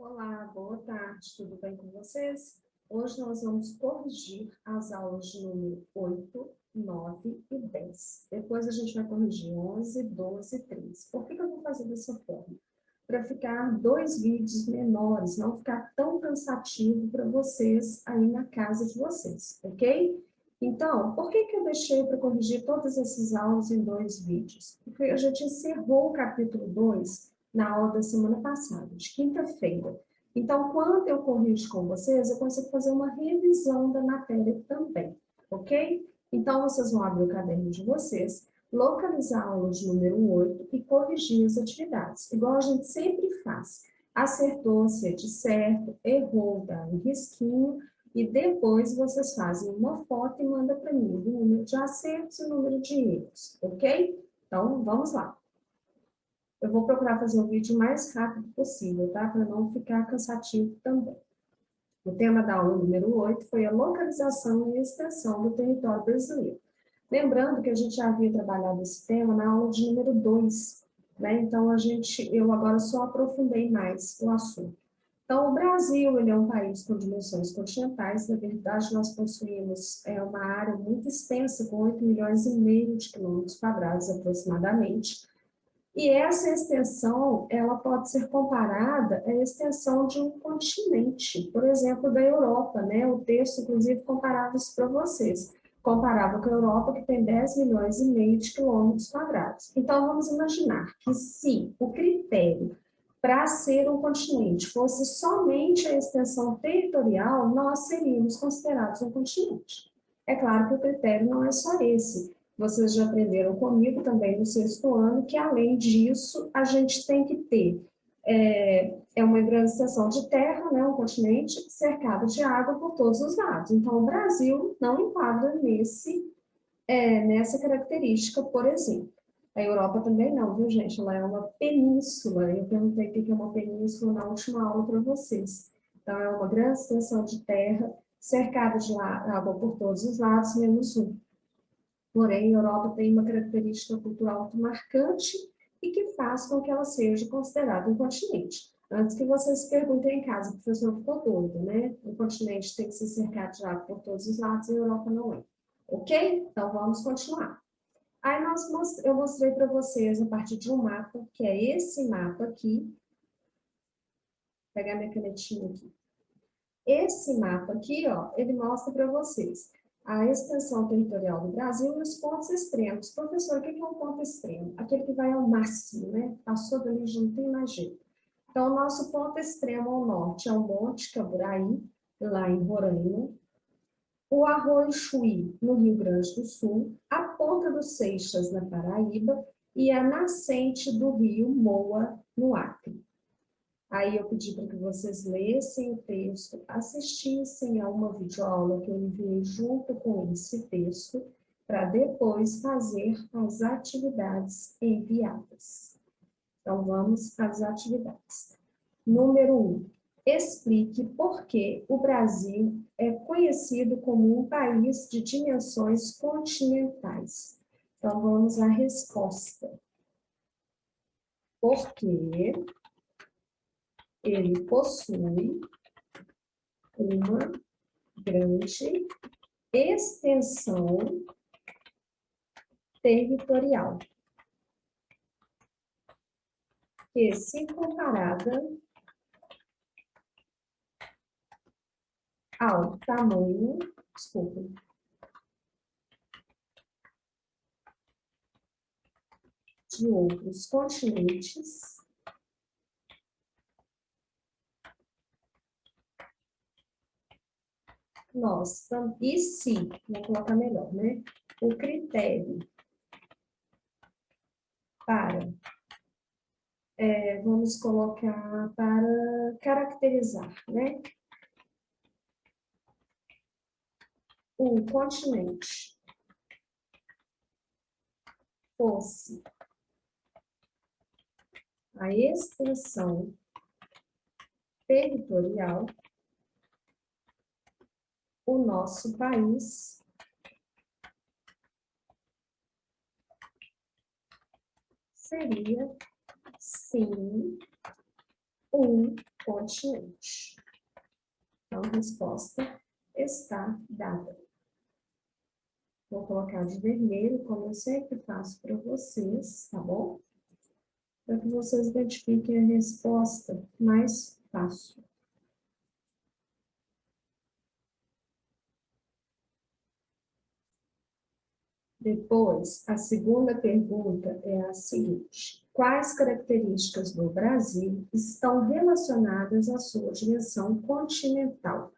Olá, boa tarde, tudo bem com vocês? Hoje nós vamos corrigir as aulas de número 8, 9 e 10. Depois a gente vai corrigir 11, 12 e 13. Por que eu vou fazer dessa forma? Para ficar 2 vídeos menores, não ficar tão cansativo para vocês aí na casa de vocês, ok? Então, por que eu deixei para corrigir todas essas aulas em 2 vídeos? Porque a gente encerrou o capítulo 2 na aula da semana passada, de quinta-feira. Então, quando eu corrijo com vocês, eu consigo fazer uma revisão da matéria também, ok? Então, vocês vão abrir o caderno de vocês, localizar a aula de número 8 e corrigir as atividades, igual a gente sempre faz. Acertou, se é de certo, errou, dá um risquinho, e depois vocês fazem uma foto e mandam para mim o número de acertos e o número de erros, ok? Então, vamos lá. Eu vou procurar fazer o vídeo o mais rápido possível, tá? Para não ficar cansativo também. O tema da aula número 8 foi a localização e extensão do território brasileiro. Lembrando que a gente já havia trabalhado esse tema na aula de número 2, né? Então, eu agora só aprofundei mais o assunto. Então, o Brasil, ele é um país com dimensões continentais. Na verdade, nós possuímos uma área muito extensa, com 8 milhões e meio de quilômetros quadrados, aproximadamente. E essa extensão, ela pode ser comparada à extensão de um continente, por exemplo, da Europa, né? O texto, inclusive, comparava isso para vocês. Comparava com a Europa, que tem 10 milhões e meio de quilômetros quadrados. Então, vamos imaginar que se o critério para ser um continente fosse somente a extensão territorial, nós seríamos considerados um continente. É claro que o critério não é só esse. Vocês já aprenderam comigo também no 6º ano que, além disso, a gente tem que ter uma grande extensão de terra, né, um continente cercado de água por todos os lados. Então, o Brasil não enquadra nessa característica, por exemplo. A Europa também não, viu, gente? Ela é uma península. Eu perguntei o que é uma península na última aula para vocês. Então, é uma grande extensão de terra cercada de água por todos os lados, menos um. Porém, a Europa tem uma característica cultural muito marcante e que faz com que ela seja considerada um continente. Antes que vocês se perguntem em casa, o professor ficou doido, né? O continente tem que ser cercado de água por todos os lados e a Europa não é. Ok? Então, vamos continuar. Aí eu mostrei para vocês a partir de um mapa, que é esse mapa aqui. Vou pegar minha canetinha aqui. Esse mapa aqui, ó, ele mostra para vocês a extensão territorial do Brasil e os pontos extremos. Professor, o que é um ponto extremo? Aquele que vai ao máximo, né? Passou dali, já não tem mais jeito. Então, o nosso ponto extremo ao norte é o Monte Caburaí, lá em Roraima. O Arroio Chuí, no Rio Grande do Sul. A Ponta dos Seixas, na Paraíba. E a nascente do rio Moa, no Acre. Aí eu pedi para que vocês lessem o texto, assistissem a uma videoaula que eu enviei junto com esse texto, para depois fazer as atividades enviadas. Então, vamos às atividades. Número 1. Explique por que o Brasil é conhecido como um país de dimensões continentais. Então, vamos à resposta. Porque ele possui uma grande extensão territorial, que, se comparada ao tamanho, de outros continentes, e se, vou colocar melhor, né? O critério para, vamos colocar para caracterizar, né? O continente fosse a extensão territorial, o nosso país seria, sim, um continente. Então, a resposta está dada. Vou colocar de vermelho, como eu sempre faço para vocês, tá bom? Para que vocês identifiquem a resposta mais fácil. Depois, a segunda pergunta é a seguinte: quais características do Brasil estão relacionadas à sua dimensão continental?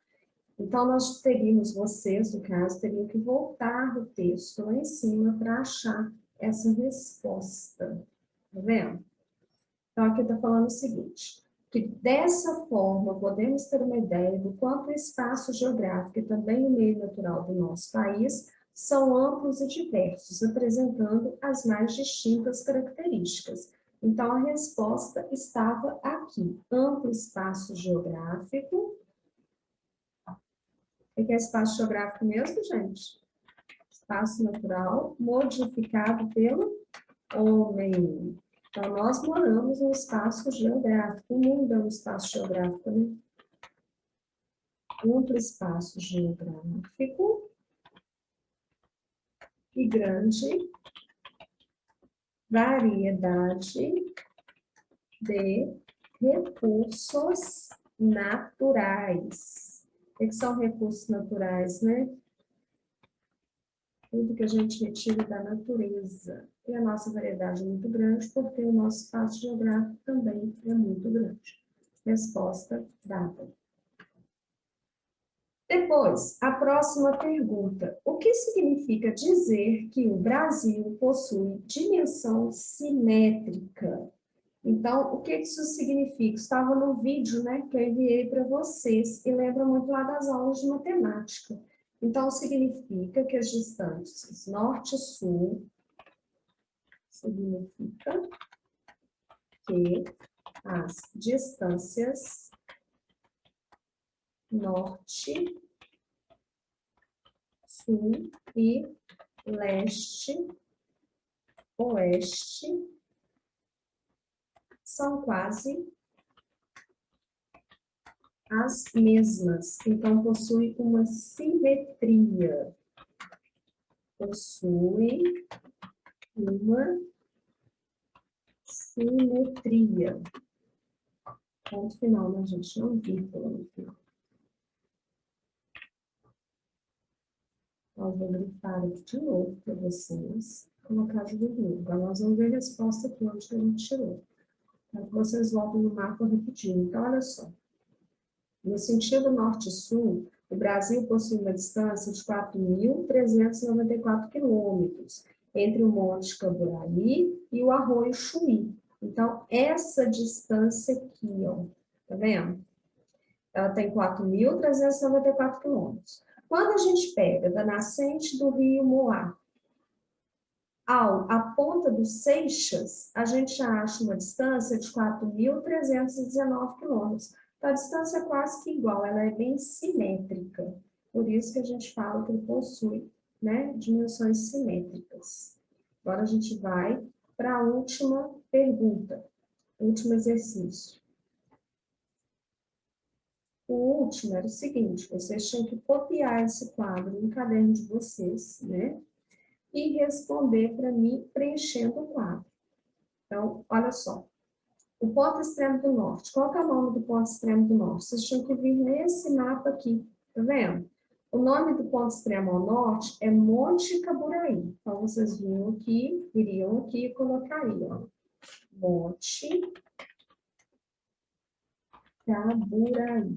Então, nós teríamos, vocês, no caso, teriam que voltar o texto lá em cima para achar essa resposta. Tá vendo? Então, aqui está falando o seguinte, que dessa forma podemos ter uma ideia do quanto o espaço geográfico e também o meio natural do nosso país são amplos e diversos, apresentando as mais distintas características. Então, a resposta estava aqui, amplo espaço geográfico. O que é espaço geográfico mesmo, gente? Espaço natural modificado pelo homem. Então, nós moramos no espaço geográfico. O mundo é um espaço geográfico, né? Amplo espaço geográfico e grande variedade de recursos naturais. O que são recursos naturais, né? Tudo que a gente retira da natureza. E a nossa variedade é muito grande, porque o nosso espaço geográfico também é muito grande. Resposta dada. Depois, a próxima pergunta. O que significa dizer que o Brasil possui dimensão simétrica? Então, o que isso significa? Estava no vídeo, né, que eu enviei para vocês, e lembra muito lá das aulas de matemática. Então, significa que as distâncias norte e sul, significa que as distâncias norte, sul e leste, oeste são quase as mesmas. Então, possui uma simetria. Possui uma simetria. Ponto final, né, gente? Não vírgula no final. Então, eu vou grifar aqui de novo para vocês. Colocar de vermelho. Agora, nós vamos ver a resposta aqui, onde a gente tirou. Para que vocês voltem no mapa rapidinho. Então, olha só. No sentido norte-sul, o Brasil possui uma distância de 4.394 quilômetros entre o Monte Camboraí e o Arroio Chuí. Então, essa distância aqui, ó, tá vendo? Ela tem 4.394 quilômetros. Quando a gente pega da nascente do rio Moá à ponta do Seixas, a gente acha uma distância de 4.319 quilômetros. Então, a distância é quase que igual, ela é bem simétrica. Por isso que a gente fala que ele possui, né, dimensões simétricas. Agora a gente vai para a última pergunta, último exercício. O último era o seguinte, vocês tinham que copiar esse quadro no caderno de vocês, né? E responder para mim preenchendo o quadro. Então, olha só. O ponto extremo do norte. Qual que é o nome do ponto extremo do norte? Vocês tinham que vir nesse mapa aqui, tá vendo? O nome do ponto extremo ao norte é Monte Camboraí. Então, vocês iriam aqui e colocariam Monte Camboraí.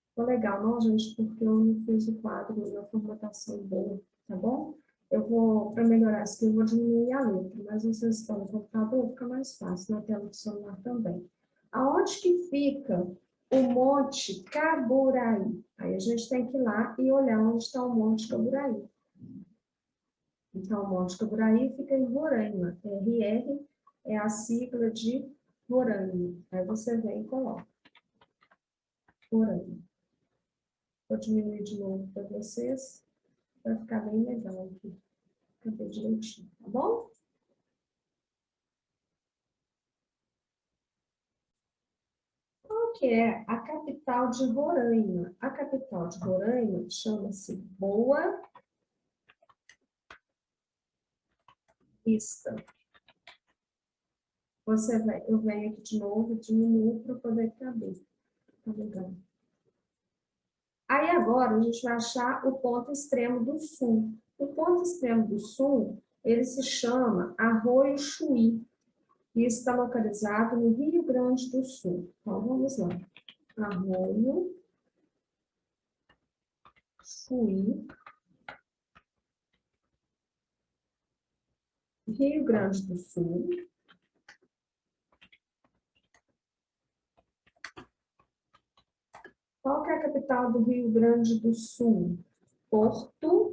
Ficou legal, não, gente? Porque eu não fiz o quadro na formatação boa, tá bom? Eu vou, para melhorar isso aqui, eu vou diminuir a letra, mas vocês estão no computador, fica mais fácil, na tela do celular também. Aonde que fica o Monte Camboraí? Aí a gente tem que ir lá e olhar onde está o Monte Camboraí. Então, o Monte Camboraí fica em Roraima. RR é a sigla de Roraima. Aí você vem e coloca. Roraima. Vou diminuir de novo para vocês, vai ficar bem legal aqui. Cadê direitinho, tá bom? qual que é a capital de Roraima? A capital de Roraima chama-se Boa Vista. Eu venho aqui de novo, diminuo para poder caber. Tá legal. Aí agora a gente vai achar o ponto extremo do sul. O ponto extremo do sul, ele se chama Arroio Chuí. E está localizado no Rio Grande do Sul. Então, vamos lá. Arroio Chuí, Rio Grande do Sul. Qual que é a capital do Rio Grande do Sul? Porto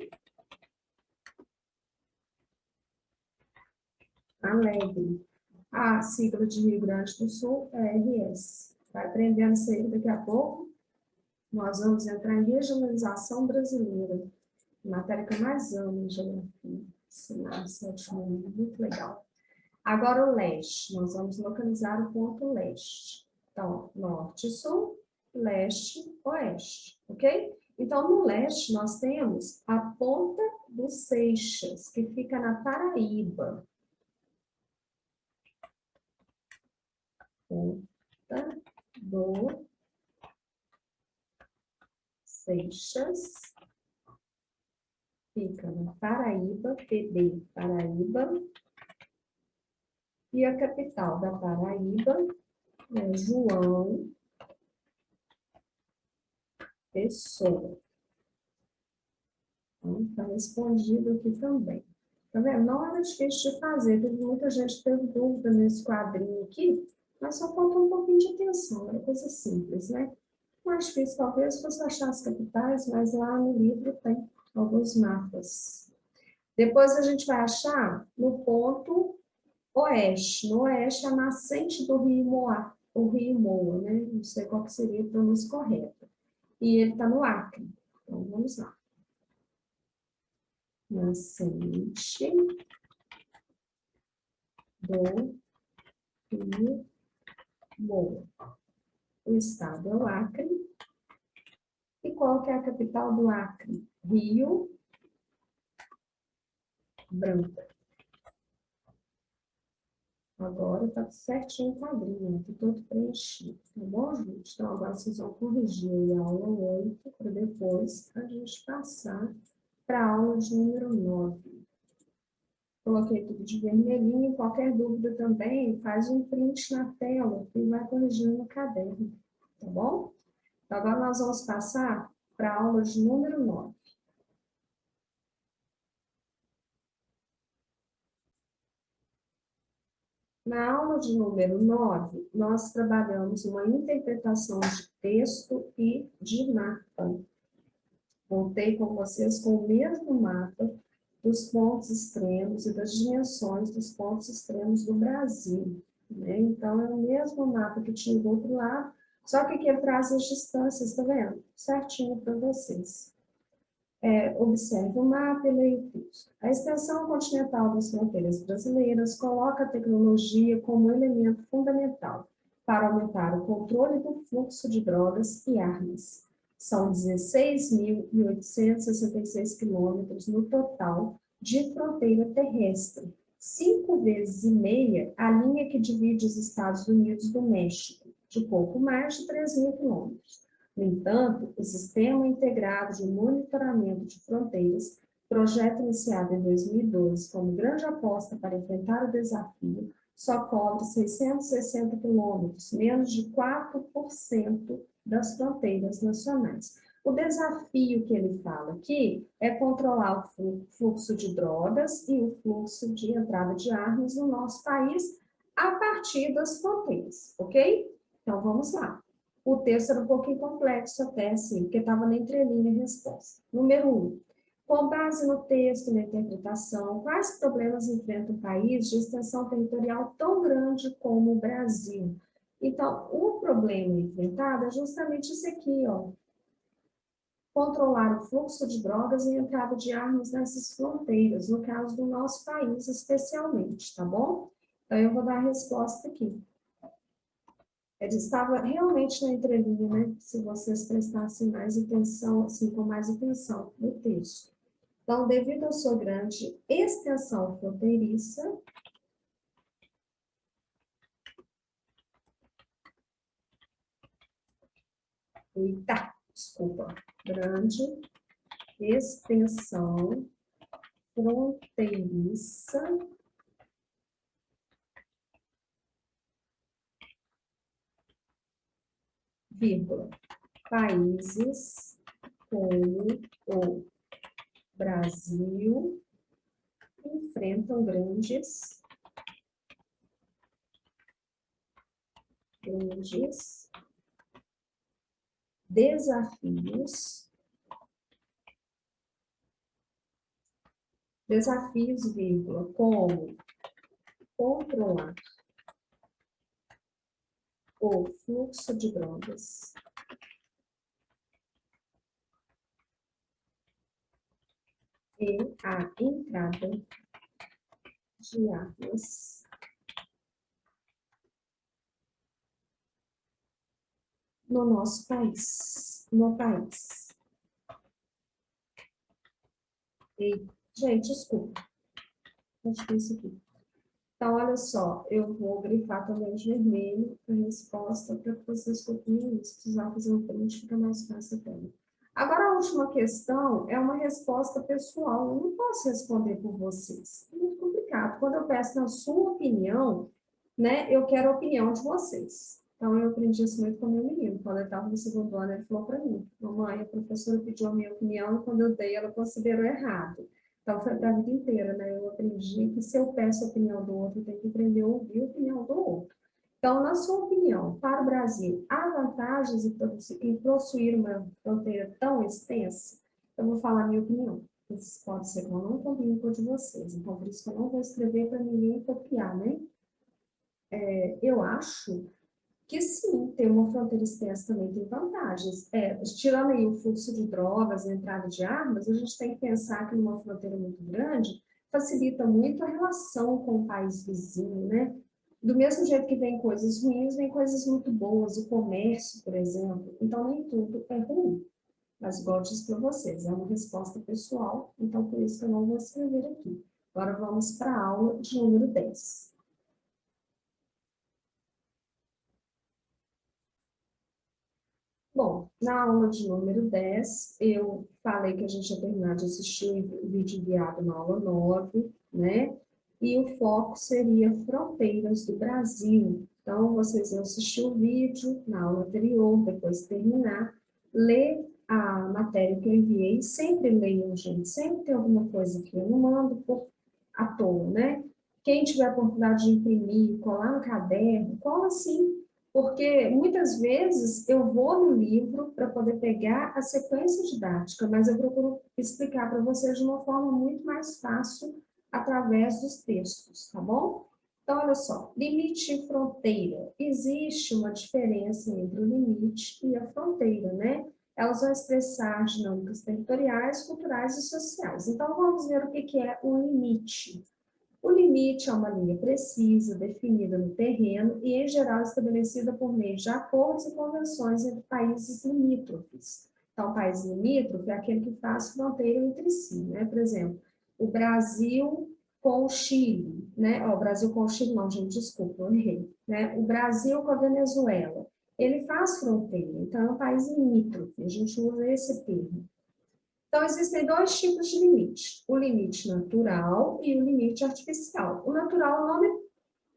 Alegre. A sigla de Rio Grande do Sul é RS. Vai aprendendo isso aí daqui a pouco. Nós vamos entrar em regionalização brasileira. Matéria que eu mais amo em geografia. Ensinar, sétimo ano, muito legal. Agora o leste. Nós vamos localizar o ponto leste. Então, norte, sul, leste, oeste. Ok? Então, no leste, nós temos a Ponta dos Seixas, que fica na Paraíba. Ponta do Seixas, fica na Paraíba, PB, Paraíba. E a capital da Paraíba é João Pessoa. Então, está respondido aqui também. Tá vendo? Não era difícil de fazer, teve muita gente que teve dúvida nesse quadrinho aqui, mas só faltou um pouquinho de atenção, era coisa simples, né? Mais difícil talvez fosse achar as capitais, mas lá no livro tem alguns mapas. Depois a gente vai achar no ponto oeste. No oeste, a nascente do rio Moá, o rio Moa, né? Não sei qual que seria a pronúncia correta. E ele está no Acre. Então, vamos lá. Nascente do rio Moa. O estado é o Acre. E qual que é a capital do Acre? Rio Branco. Agora está certinho o quadrinho, está todo preenchido, tá bom, gente? Então, agora vocês vão corrigir a aula 8, para depois a gente passar para a aula de número 9. Coloquei tudo de vermelhinho, qualquer dúvida também, faz um print na tela e vai corrigindo no caderno, tá bom? Então, agora nós vamos passar para a aula de número 9. Na aula de número 9, nós trabalhamos uma interpretação de texto e de mapa. Voltei com vocês com o mesmo mapa dos pontos extremos e das dimensões dos pontos extremos do Brasil, né? Então, é o mesmo mapa que tinha do outro lado, só que aqui traz as distâncias, tá vendo? Certinho para vocês. Observe o mapa e leia o texto. A extensão continental das fronteiras brasileiras coloca a tecnologia como elemento fundamental para aumentar o controle do fluxo de drogas e armas. São 16.866 quilômetros no total de fronteira terrestre, 5,5 vezes a linha que divide os Estados Unidos do México, de pouco mais de 3.000 quilômetros. No entanto, o Sistema Integrado de Monitoramento de Fronteiras, projeto iniciado em 2012 como grande aposta para enfrentar o desafio, só cobre 660 quilômetros, menos de 4% das fronteiras nacionais. O desafio que ele fala aqui é controlar o fluxo de drogas e o fluxo de entrada de armas no nosso país a partir das fronteiras, ok? Então, vamos lá. O texto era um pouquinho complexo até, assim, porque estava na entrelinha a resposta. Número 1. Com base no texto e na interpretação, quais problemas enfrenta um país de extensão territorial tão grande como o Brasil? Então, o problema enfrentado é justamente esse aqui, ó. Controlar o fluxo de drogas e entrada de armas nessas fronteiras, no caso do nosso país especialmente, tá bom? Então, eu vou dar a resposta aqui. Ele estava realmente na entrelinha, né? Se vocês prestassem mais atenção, assim, com mais atenção no texto. Então, devido à sua grande extensão fronteiriça, grande extensão fronteiriça, vírgula, países como o Brasil enfrentam grandes desafios, vírgula, como controlar o fluxo de drogas e a entrada de armas no nosso país, no país. E, gente, desculpa, acho que é isso aqui. Então, olha só, eu vou grifar também de vermelho a resposta para que vocês copiem isso. Se precisar fazer um print, fica mais fácil também. Agora, a última questão é uma resposta pessoal. Eu não posso responder por vocês. É muito complicado. Quando eu peço na sua opinião, né, eu quero a opinião de vocês. Então, eu aprendi isso muito com o meu menino. Quando eu estava no segundo ano, ele falou para mim: mamãe, a professora pediu a minha opinião e quando eu dei, ela considerou errado. Então, foi para a vida inteira, né? Eu aprendi que se eu peço a opinião do outro, eu tenho que aprender a ouvir a opinião do outro. Então, na sua opinião, para o Brasil, há vantagens em possuir uma fronteira tão extensa? Eu vou falar a minha opinião. Isso pode ser que eu não combine com a de vocês. Então, por isso que eu não vou escrever para ninguém copiar, né? Eu acho que sim, ter uma fronteira extensa também tem vantagens. Tirando aí o fluxo de drogas, a entrada de armas, a gente tem que pensar que numa fronteira muito grande facilita muito a relação com o país vizinho, né? Do mesmo jeito que vem coisas ruins, vem coisas muito boas, o comércio, por exemplo. Então, nem tudo é ruim. Mas, igual eu disse para vocês, é uma resposta pessoal, então por isso que eu não vou escrever aqui. Agora vamos para a aula de número 10. Bom, na aula de número 10, eu falei que a gente ia terminar de assistir o vídeo enviado na aula 9, né? E o foco seria fronteiras do Brasil. Então, vocês vão assistir o vídeo na aula anterior, depois terminar, ler a matéria que eu enviei. Sempre leiam, gente, sempre tem alguma coisa que eu não mando por à toa, né? Quem tiver a oportunidade de imprimir, colar no caderno, cola sim, porque muitas vezes eu vou no livro para poder pegar a sequência didática, mas eu procuro explicar para vocês de uma forma muito mais fácil através dos textos, tá bom? Então, olha só, limite e fronteira. Existe uma diferença entre o limite e a fronteira, né? Elas vão expressar dinâmicas territoriais, culturais e sociais. Então, vamos ver o que é o limite. O limite é uma linha precisa, definida no terreno e, em geral, estabelecida por meio de acordos e convenções entre países limítrofes. Então, o país limítrofe é aquele que faz fronteira entre si, né? Por exemplo, o Brasil com o Chile, né? O Brasil com o Chile, não, gente, desculpa, eu errei, né? O Brasil com a Venezuela, ele faz fronteira, então é um país limítrofe, a gente usa esse termo. Então, existem dois tipos de limite, o limite natural e o limite artificial. O natural, o nome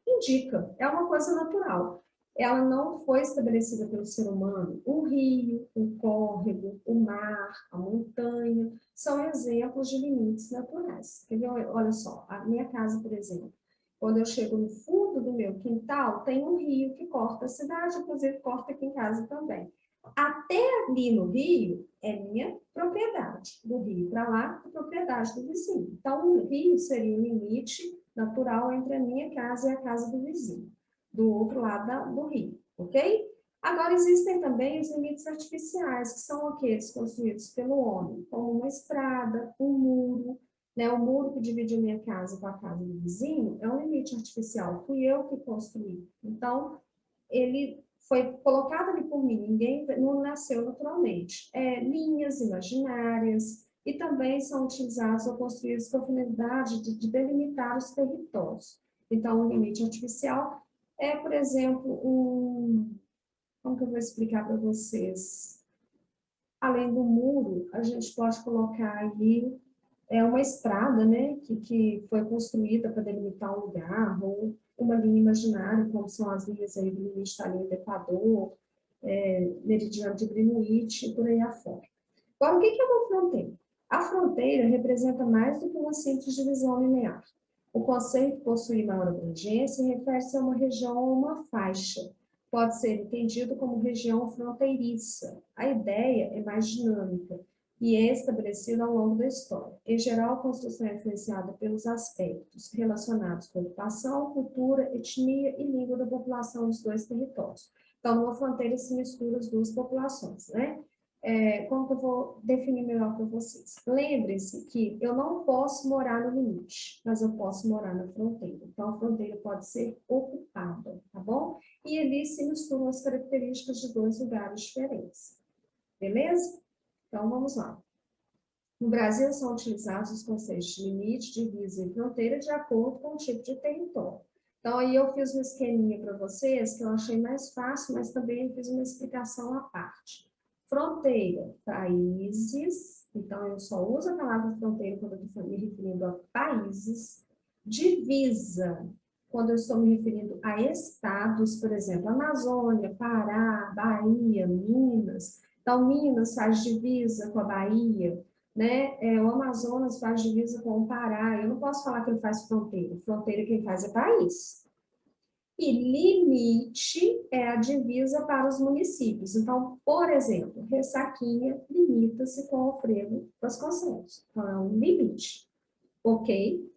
indica, é uma coisa natural. Ela não foi estabelecida pelo ser humano. O rio, o córrego, o mar, a montanha, são exemplos de limites naturais. Quer ver? Olha só, a minha casa, por exemplo, quando eu chego no fundo do meu quintal, tem um rio que corta a cidade, inclusive corta aqui em casa também. Até ali no rio é minha propriedade. Do rio para lá, é propriedade do vizinho. Então, o rio seria o limite natural entre a minha casa e a casa do vizinho, do outro lado do rio, ok? Agora, existem também os limites artificiais, que são aqueles construídos pelo homem, como uma estrada, um muro, né? O muro que divide a minha casa com a casa do vizinho é um limite artificial, fui eu que construí. Então, ele foi colocado ali por mim, ninguém não nasceu naturalmente. Linhas imaginárias, e também são utilizados ou construídos com a finalidade de delimitar os territórios. Então, o limite artificial é, por exemplo, como que eu vou explicar para vocês? Além do muro, a gente pode colocar aí uma estrada, né, que foi construída para delimitar um lugar, ou uma linha imaginária, como são as linhas aí do limite da linha do Equador, meridiano de Greenwich e por aí afora. Agora, o que é uma fronteira? A fronteira representa mais do que uma simples divisão linear. O conceito possui maior abrangência e refere-se a uma região ou uma faixa. Pode ser entendido como região fronteiriça. A ideia é mais dinâmica e é estabelecida ao longo da história. Em geral, a construção é influenciada pelos aspectos relacionados com ocupação, cultura, etnia e língua da população dos dois territórios. Então, numa fronteira se misturam as duas populações, né? Como que eu vou definir melhor para vocês? Lembrem-se que eu não posso morar no limite, mas eu posso morar na fronteira. Então, a fronteira pode ser ocupada, tá bom? E ali se misturam as características de dois lugares diferentes. Beleza? Então, vamos lá. No Brasil, são utilizados os conceitos de limite, divisa e fronteira de acordo com o tipo de território. Então, aí eu fiz um esqueminha para vocês, que eu achei mais fácil, mas também fiz uma explicação à parte. Fronteira, países, então eu só uso a palavra fronteira quando eu estou me referindo a países. Divisa, quando eu estou me referindo a estados, por exemplo, Amazônia, Pará, Bahia, Minas. Então, Minas faz divisa com a Bahia, né? O Amazonas faz divisa com o Pará. Eu não posso falar que ele faz fronteira. Fronteira quem faz é país. E limite é a divisa para os municípios. Então, por exemplo, Ressaquinha limita-se com Alfredo Vasconcelos. Então, é um limite. Ok?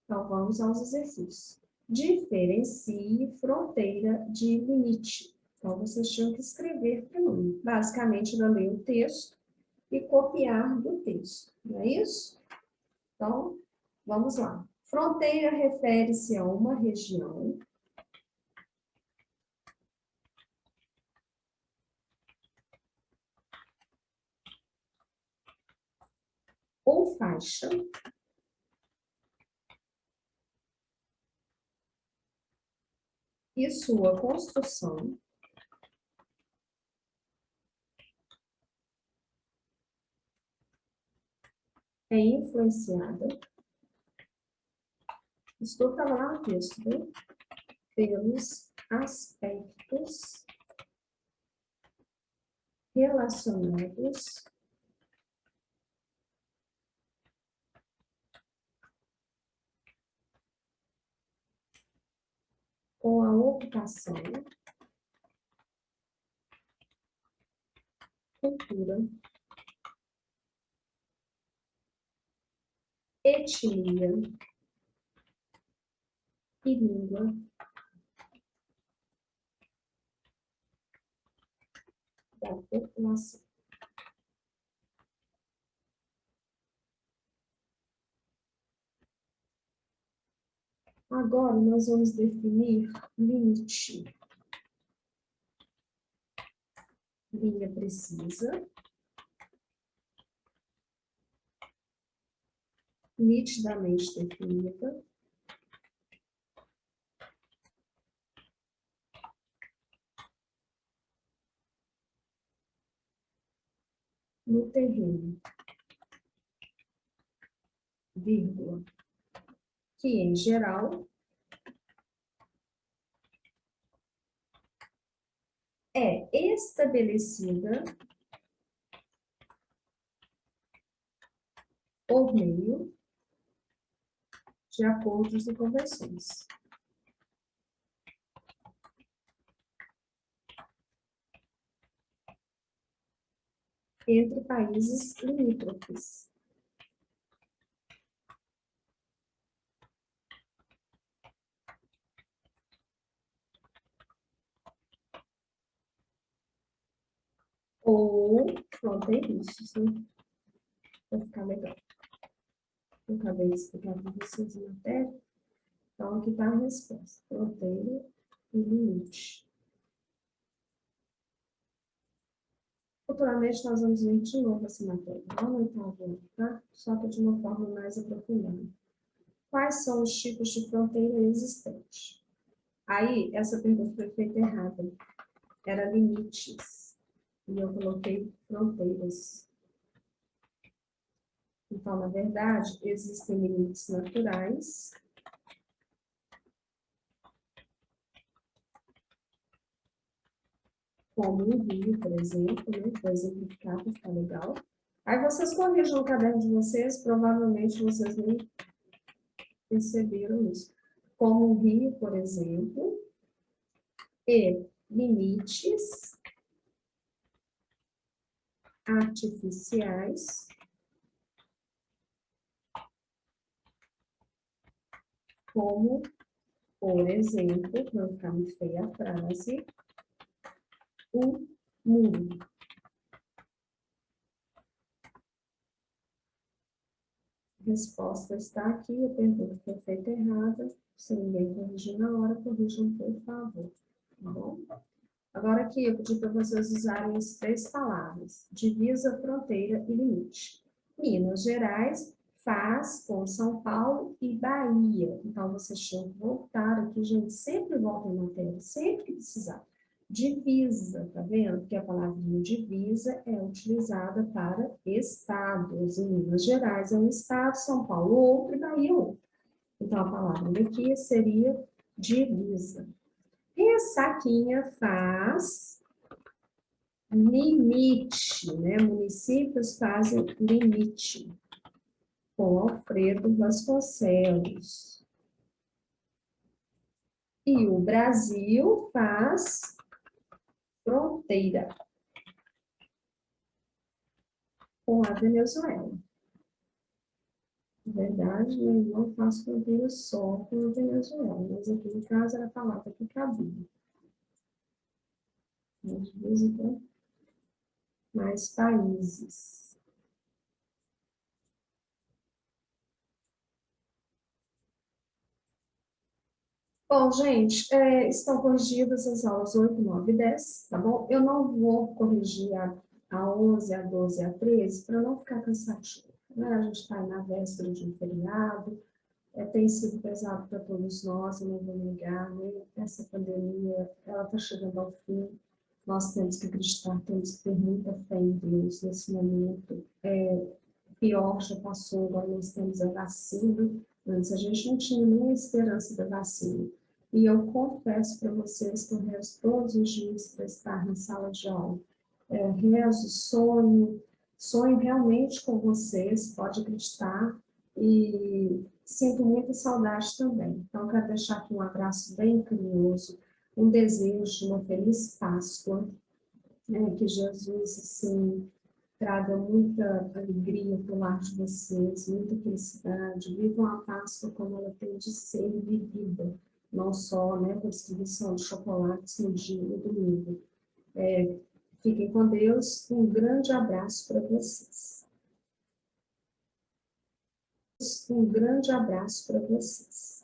Então, vamos aos exercícios. Diferencie fronteira de limite. Então, vocês tinham que escrever para mim. Basicamente, eu ler o texto e copiar do texto. Não é isso? Então, vamos lá. Fronteira refere-se a uma região ou faixa e sua construção é influenciada, estou para lá no texto, né? Pelos aspectos relacionados com a ocupação, cultura, etnia e língua da população. Agora, nós vamos definir limite. Linha precisa, nitidamente definida, no terreno, vírgula, que em geral é estabelecida por meio de acordos e convenções entre países limítrofes. Ou fronteiriços, né? Vai ficar legal. Eu acabei de explicar para vocês a matéria. Então, aqui está a resposta. Fronteira e limite. Futuramente nós vamos ver de novo essa matéria, lá no oitavo ano, tá? Só que de uma forma mais aprofundada. Quais são os tipos de fronteira existentes? Aí, essa pergunta foi feita errada. Era limites. E eu coloquei fronteiras. Então, na verdade, existem limites naturais. Como um rio, por exemplo, né? Para exemplificar, para ficar legal. Aí vocês corrijam no caderno de vocês, provavelmente vocês nem perceberam isso. Como um rio, por exemplo, e limites artificiais, como, por exemplo, para não ficar muito feia a frase, o muro. A resposta está aqui, a pergunta foi feita errada. Se ninguém corrigir na hora, corrijam, por favor. Tá bom? Agora aqui eu pedi para vocês usarem as 3 palavras: divisa, fronteira e limite. Minas Gerais faz com São Paulo e Bahia. Então, vocês tinham que voltar aqui, gente, sempre volta em matéria, sempre que precisar. Divisa, tá vendo? Porque a palavrinha divisa é utilizada para estados. Em Minas Gerais é um estado, São Paulo outro e Bahia outro. Então, a palavra daqui seria divisa. Ressaquinha faz limite, né? Municípios fazem limite com Alfredo Vasconcelos. E o Brasil faz fronteira com a Venezuela. Na verdade, eu não faço fronteira só com a Venezuela, mas aqui no caso era a palavra que cabia. Mas visita mais países. Bom, gente, estão corrigidas as aulas 8, 9 e 10, tá bom? Eu não vou corrigir a 11, a 12 e a 13 para não ficar cansativo, né? A gente está na véspera de um feriado, tem sido pesado para todos nós, eu não vou negar, né? Essa pandemia, ela está chegando ao fim, nós temos que acreditar, temos que ter muita fé em Deus nesse momento. Pior já passou, agora nós temos a vacina. Antes a gente não tinha nem a esperança da vacina. E eu confesso para vocês que eu rezo todos os dias para estar na sala de aula. Rezo, sonho realmente com vocês, pode acreditar. E sinto muita saudade também. Então, quero deixar aqui um abraço bem carinhoso, um desejo de uma feliz Páscoa, né, que Jesus, assim, traga muita alegria para o lar de vocês, muita felicidade. Vivam a Páscoa como ela tem de ser vivida, não só, né, com a distribuição de chocolates no dia e no domingo. Fiquem com Deus, um grande abraço para vocês. Um grande abraço para vocês.